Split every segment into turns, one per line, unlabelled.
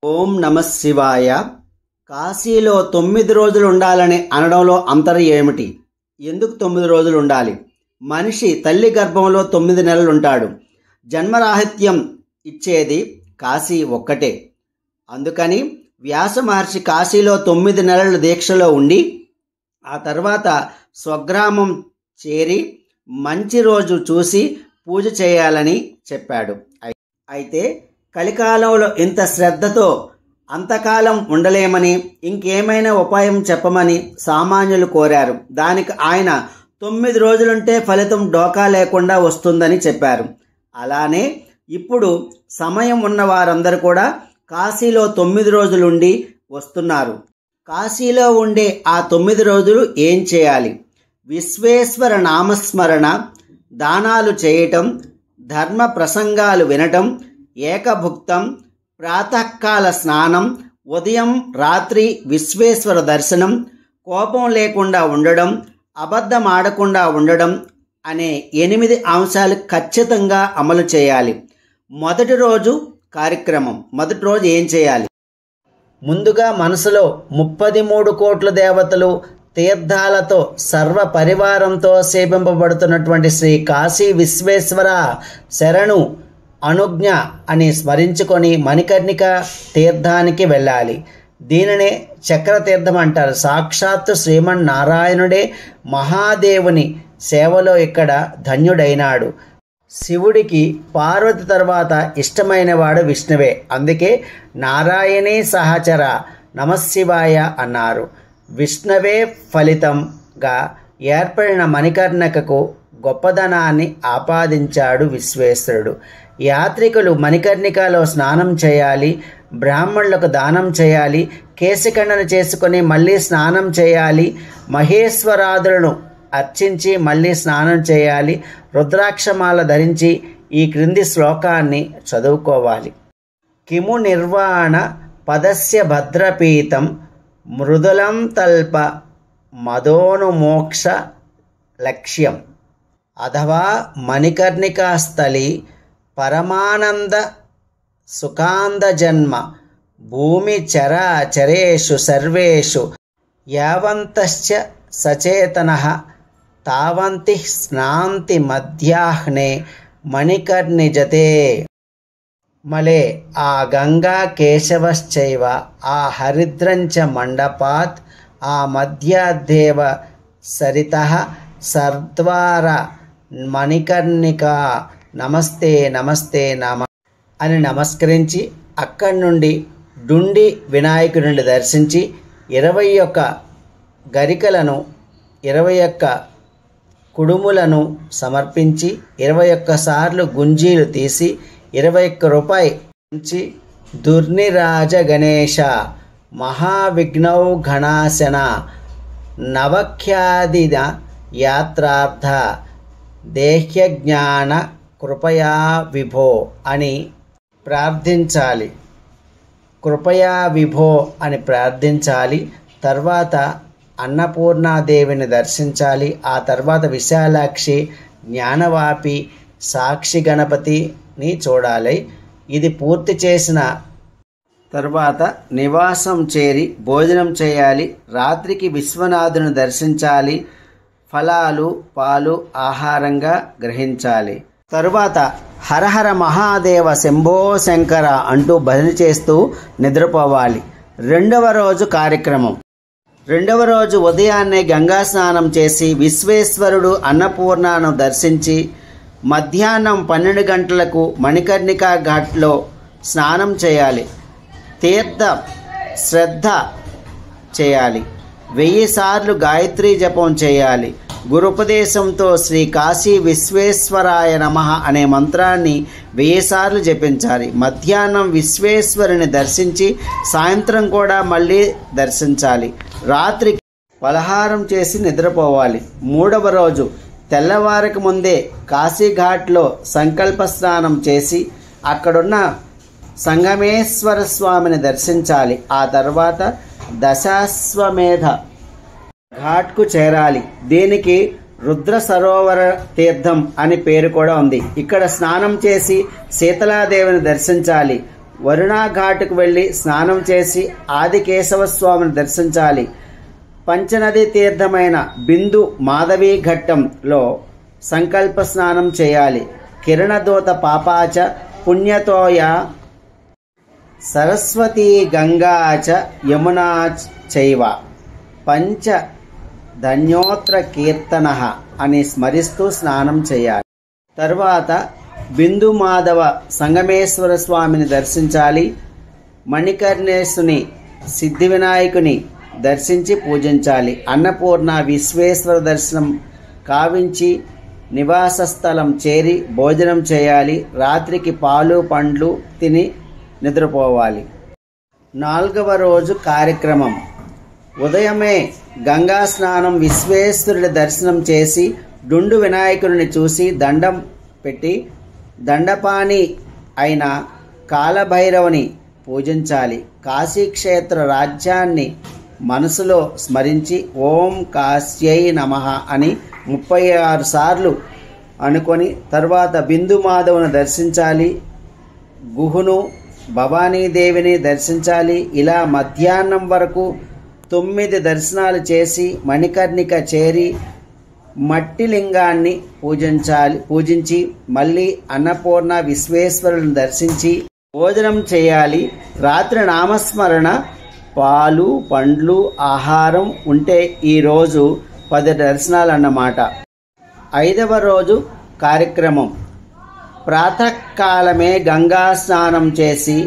ఓం నమ శివాయ. కాశీలో 9 రోజులు ఉండాలని అనడంలో అంతరం ఏమిటి? ఎందుకు 9 రోజులు ఉండాలి? మనిషి తల్లి గర్భంలో 9 నెలలు ఉంటాడు. జన్మరాహిత్యం ఇచ్చేది కాశీ ఒక్కటే. అందుకని వ్యాస మహర్షి కాశీలో 9 నెలల దీక్షలో ఉండి ఆ తర్వాత స్వగ్రామం చేరి మంచి రోజు చూసి పూజ చేయాలని చెప్పాడు. అయితే కలికాలంలో ఇంత శ్రద్ధతో అంతకాలం ఉండలేమని ఇంకేమైనా ఉపాయం చెప్పమని సామాన్యులు కోరారు. దానికి ఆయన 9 రోజులుంటే ఫలితం డోకా లేకుండా వస్తుందని చెప్పారు. అలానే ఇప్పుడు సమయం ఉన్న వారందరూ కూడా కాశీలో 9 రోజులుండి వస్తున్నారు. కాశీలో ఉండే ఆ 9 రోజులు ఏం చేయాలి? విశ్వేశ్వర నామస్మరణ, దానాలు చేయటం, ధర్మ ప్రసంగాలు వినటం, ఏకభుక్తం, ప్రాతకాల స్నానం, ఉదయం రాత్రి విశ్వేశ్వర దర్శనం, కోపం లేకుండా ఉండడం, అబద్ధం ఆడకుండా ఉండడం అనే 8 అంశాలు ఖచ్చితంగా అమలు చేయాలి. మొదటి రోజు కార్యక్రమం. మొదటి రోజు ఏం చేయాలి? ముందుగా మనసులో 33 కోట్ల దేవతలు తీర్థాలతో సర్వ పరివారంతో సేవింపబడుతున్నటువంటి శ్రీ కాశీ విశ్వేశ్వర శరణు అనుజ్ఞ అని స్మరించుకొని మణికర్ణిక తీర్థానికి వెళ్ళాలి. దీనినే చక్రతీర్థం అంటారు. సాక్షాత్తు శ్రీమన్నారాయణుడే మహాదేవుని సేవలో ఇక్కడ ధన్యుడైనాడు. శివుడికి పార్వతి తర్వాత ఇష్టమైన వాడు విష్ణువే. అందుకే నారాయణే సహచర నమశివాయ అన్నారు. విష్ణువే ఫలితంగా ఏర్పడిన మణికర్ణికకు గొప్పదనాన్ని ఆపాదించాడు విశ్వేశ్వరుడు. యాత్రికులు మణికర్ణికలో స్నానం చేయాలి, బ్రాహ్మణులకు దానం చేయాలి, కేశఖండన చేసుకొని మళ్ళీ స్నానం చేయాలి, మహేశ్వరాదులను అర్చించి మళ్ళీ స్నానం చేయాలి, రుద్రాక్షమాల ధరించి ఈ క్రింది శ్లోకాన్ని చదువుకోవాలి. కిము నిర్వాణ పదస్య భద్రపీతం మృదులం తల్ప మదోనుమోక్ష లక్ష్యం అథవా మణికర్ణికాస్థలి పరమానంద సుఖాంద జన్మ భూమి చరాచరేషు సర్వేషు యావంతశ్చ సచేతనః తావంతి స్నాంతి మధ్యాహ్నే మణికర్ణిజతే. మలే ఆ గంగా కేశవశ్చైవ ఆ హరిద్రంచ మండపాత్ ఆ మధ్యాదేవ సరితః సర్ద్వార మణికర్ణికా నమస్తే నమస్తే నమ అని నమస్కరించి అక్కడి నుండి డుండి వినాయకుడిని దర్శించి 21 గరికలను 21 కుడుములను సమర్పించి 21 సార్లు గుంజీలు తీసి 21 రూపాయి నుంచి దుర్నిరాజ గణేశ మహావిఘ్నౌ గణాశన నవఖ్యాదిన యాత్రార్థ దేహ్యజ్ఞాన కృపయా విభో అని ప్రార్థించాలి. కృపయా విభో అని ప్రార్థించాలి. తర్వాత అన్నపూర్ణాదేవిని దర్శించాలి. ఆ తర్వాత విశాలాక్షి, జ్ఞానవాపి, సాక్షి గణపతిని చూడాలి. ఇది పూర్తి చేసిన తర్వాత నివాసం చేరి భోజనం చేయాలి. రాత్రికి విశ్వనాథుని దర్శించాలి. ఫలాలు పాలు ఆహారంగా గ్రహించాలి. తరువాత హరహర మహాదేవ శంభో శంకర అంటూ భజన చేస్తూ నిద్రపోవాలి. రెండవ రోజు కార్యక్రమం. రెండవ రోజు ఉదయాన్నే గంగా స్నానం చేసి విశ్వేశ్వరుడు అన్నపూర్ణను దర్శించి మధ్యాహ్నం 12 గంటలకు మణికర్ణికా ఘాట్లో స్నానం చేయాలి. తీర్థ శ్రద్ధ చేయాలి. 1000 సార్లు గాయత్రీ జపం చేయాలి. గురుపదేశంతో శ్రీ కాశీ విశ్వేశ్వరాయ నమః అనే మంత్రాన్ని 1000 సార్లు జపించాలి. మధ్యాహ్నం విశ్వేశ్వరుని దర్శించి సాయంత్రం కూడా మళ్ళీ దర్శించాలి. రాత్రి పలహారం చేసి నిద్రపోవాలి. మూడవ రోజు తెల్లవారికి ముందే కాశీఘాట్లో సంకల్ప స్నానం చేసి అక్కడున్న సంగమేశ్వర స్వామిని దర్శించాలి. ఆ తర్వాత దశాశ్వమేధ ఘాట్కు చేరాలి. దీనికి రుద్ర సరోవర తీర్థం అని పేరు కూడా ఉంది. ఇక్కడ స్నానం చేసి శీతలాదేవిని దర్శించాలి. వరుణా ఘాటుకు వెళ్లి స్నానం చేసి ఆదికేశవ స్వామిని దర్శించాలి. పంచనది తీర్థమైన బిందు మాధవీ ఘట్టంలో సంకల్ప స్నానం చేయాలి. కిరణదూత పాపాచ పుణ్యతోయ సరస్వతీ గంగాచ యమునా చైవ పంచ ధన్యోత్ర కీర్తన అని స్మరిస్తూ స్నానం చేయాలి. తర్వాత బిందు మాధవ సంగమేశ్వర స్వామిని దర్శించాలి. మణికర్ణేశుని సిద్ధి వినాయకుని దర్శించి పూజించాలి. అన్నపూర్ణ విశ్వేశ్వర దర్శనం కావించి నివాస స్థలం చేరి భోజనం చేయాలి. రాత్రికి పాలు పండ్లు తిని నిద్రపోవాలి. 4వ రోజు కార్యక్రమం. ఉదయమే గంగా స్నానం, విశ్వేశ్వరుడి దర్శనం చేసి డుండు వినాయకుడిని చూసి దండం పెట్టి దండపాణి అయిన కాలభైరవుని పూజించాలి. కాశీక్షేత్ర రాజ్యాన్ని మనసులో స్మరించి ఓం కాశ్యై నమః అని 36 సార్లు అనుకొని తర్వాత బిందు మాధవుని దర్శించాలి. గుహును భవానీదేవిని దర్శించాలి. ఇలా మధ్యాహ్నం వరకు 9 దర్శనాలు చేసి మణికర్ణిక చేరి మట్టి లింగాన్ని పూజించి మళ్ళీ అన్నపూర్ణ విశ్వేశ్వరులను దర్శించి భోజనం చేయాలి. రాత్రి నామస్మరణ, పాలు పండ్లు ఆహారం ఉంటే ఈరోజు 10 దర్శనాలు అన్నమాట. 5వ రోజు కార్యక్రమం. ప్రాతకాలమే గంగా స్నానం చేసి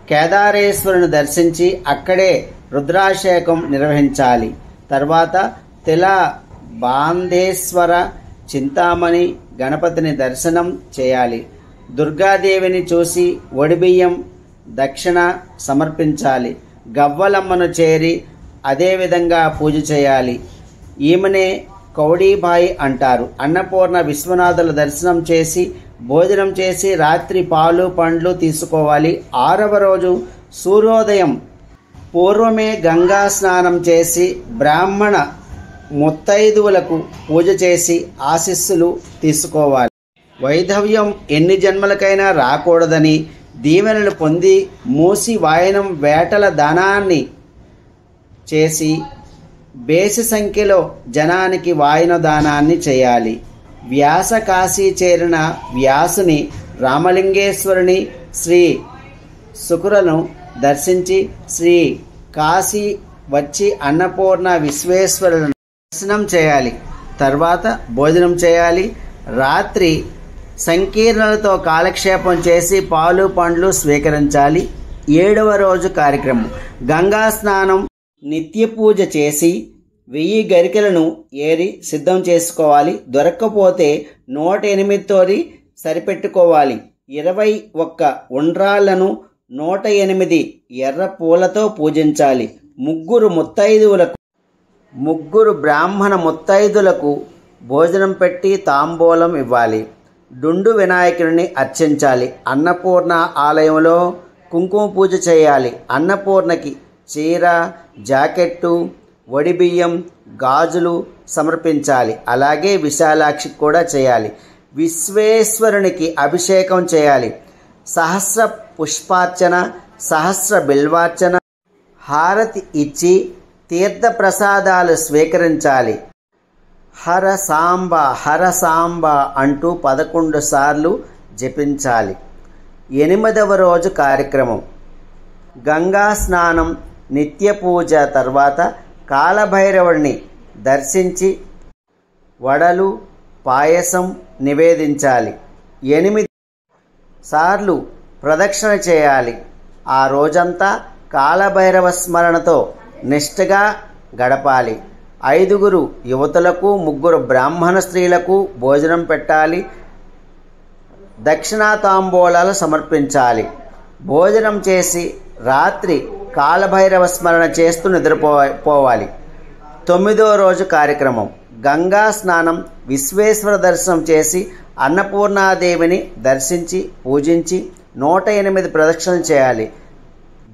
కేదారేశ్వరుని దర్శించి అక్కడే రుద్రాభిషేకం నిర్వహించాలి. తర్వాత తిల బాంధేశ్వర చింతామణి గణపతిని దర్శనం చేయాలి. దుర్గాదేవిని చూసి ఒడిబియ్యం దక్షిణ సమర్పించాలి. గవ్వలమ్మను చేరి అదేవిధంగా పూజ చేయాలి. ఈమెనే కౌడీబాయి అంటారు. అన్నపూర్ణ విశ్వనాథుల దర్శనం చేసి భోజనం చేసి రాత్రి పాలు పండ్లు తీసుకోవాలి. 6వ రోజు సూర్యోదయం పూర్వమే గంగా స్నానం చేసి బ్రాహ్మణ ముత్తైదువులకు పూజ చేసి ఆశీస్సులు తీసుకోవాలి. వైధవ్యం ఎన్ని జన్మలకైనా రాకూడదని దీవెనలు పొంది మూసి వాయనం వేటల దానాన్ని చేసి బేసి సంఖ్యలో జనానికి వాయన దానాన్ని చేయాలి. వ్యాస కాశీ చేరిన వ్యాసుని, రామలింగేశ్వరుని, శ్రీ శుకులను దర్శించి శ్రీ కాశీ వచ్చి అన్నపూర్ణ విశ్వేశ్వరులను దర్శనం చేయాలి. తర్వాత భోజనం చేయాలి. రాత్రి సంకీర్ణలతో కాలక్షేపం చేసి పాలు పండ్లు స్వీకరించాలి. 7వ రోజు కార్యక్రమం. గంగా స్నానం, నిత్య పూజ చేసి 1000 గరికెలను ఏరి సిద్ధం చేసుకోవాలి. దొరక్కపోతే 108తోటి సరిపెట్టుకోవాలి. 21 ఉండ్రాళ్లను 108 ఎర్ర పూలతో పూజించాలి. 3 బ్రాహ్మణ ముత్తైదులకు భోజనం పెట్టి తాంబూలం ఇవ్వాలి. డుండు వినాయకుడిని అర్చించాలి. అన్నపూర్ణ ఆలయంలో కుంకుమ పూజ చేయాలి. అన్నపూర్ణకి చీర, జాకెట్టు, వడిబియ్యం, గాజులు సమర్పించాలి. అలాగే విశాలాక్షికి కూడా చేయాలి. విశ్వేశ్వరునికి అభిషేకం చేయాలి. సహస్ర పుష్పార్చన, సహస్ర బిల్వార్చన, హారతి ఇచ్చి తీర్థ ప్రసాదాలు స్వీకరించాలి. హర సాంబ హర సాంబ అంటూ 11 సార్లు జపించాలి. 8వ రోజు కార్యక్రమం. గంగా స్నానం, నిత్య పూజ తర్వాత కాలభైరవుడిని దర్శించి వడలు పాయసం నివేదించాలి. 8 సార్లు ప్రదక్షిణ చేయాలి. ఆ రోజంతా కాలభైరవ స్మరణతో నిష్ఠగా గడపాలి. 5 యువతులకు 3 బ్రాహ్మణ స్త్రీలకు భోజనం పెట్టాలి. దక్షిణా తాంబూలాలు సమర్పించాలి. భోజనం చేసి రాత్రి కాలభైరవ స్మరణ చేస్తూ నిద్రపోవాలి. 9వ రోజు కార్యక్రమం. గంగా స్నానం, విశ్వేశ్వర దర్శనం చేసి అన్నపూర్ణాదేవిని దర్శించి పూజించి 108 ప్రదక్షిణలు చేయాలి.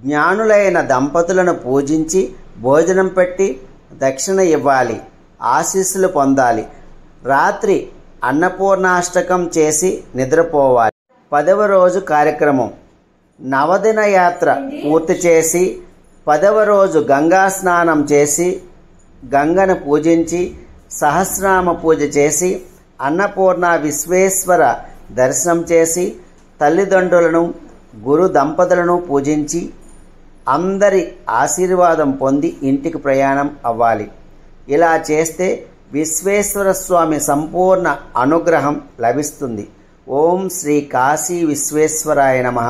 జ్ఞానులైన దంపతులను పూజించి భోజనం పెట్టి దక్షిణ ఇవ్వాలి. ఆశీస్సులు పొందాలి. రాత్రి అన్నపూర్ణాష్టకం చేసి నిద్రపోవాలి. 10వ రోజు కార్యక్రమం. నవదిన యాత్ర పూర్తి చేసి 10వ రోజు గంగా స్నానం చేసి గంగను పూజించి సహస్రనామ పూజ చేసి అన్నపూర్ణ విశ్వేశ్వర దర్శనం చేసి తల్లిదండ్రులను గురు దంపతులను పూజించి అందరి ఆశీర్వాదం పొంది ఇంటికి ప్రయాణం అవ్వాలి. ఇలా చేస్తే విశ్వేశ్వర స్వామి సంపూర్ణ అనుగ్రహం లభిస్తుంది. ఓం శ్రీ కాశీ విశ్వేశ్వరాయ నమః.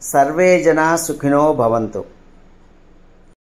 సర్వే జనా సుఖినో భవంతు.